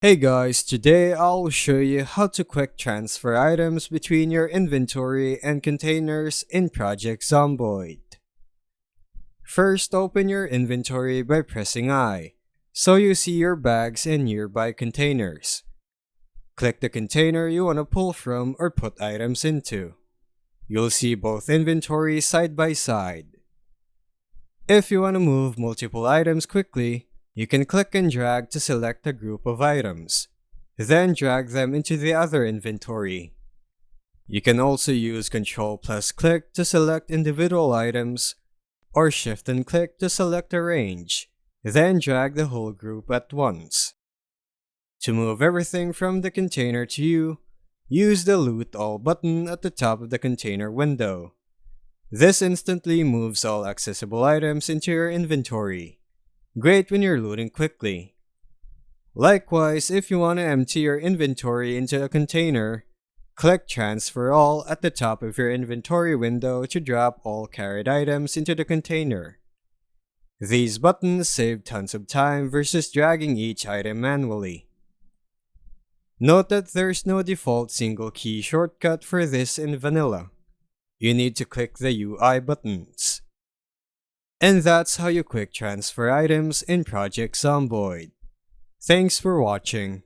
Hey guys, today I'll show you how to quick transfer items between your inventory and containers in Project Zomboid. First, open your inventory by pressing I, so you see your bags and nearby containers. Click the container you want to pull from or put items into. You'll see both inventories side by side. If you want to move multiple items quickly, you can click and drag to select a group of items, then drag them into the other inventory. You can also use Ctrl plus click to select individual items, or Shift and click to select a range, then drag the whole group at once. To move everything from the container to you, use the Loot All button at the top of the container window. This instantly moves all accessible items into your inventory. Great when you're looting quickly. Likewise, if you want to empty your inventory into a container, click Transfer All at the top of your inventory window to drop all carried items into the container. These buttons save tons of time versus dragging each item manually. Note that there's no default single key shortcut for this in vanilla. You need to click the UI buttons. And that's how you quick transfer items in Project Zomboid. Thanks for watching.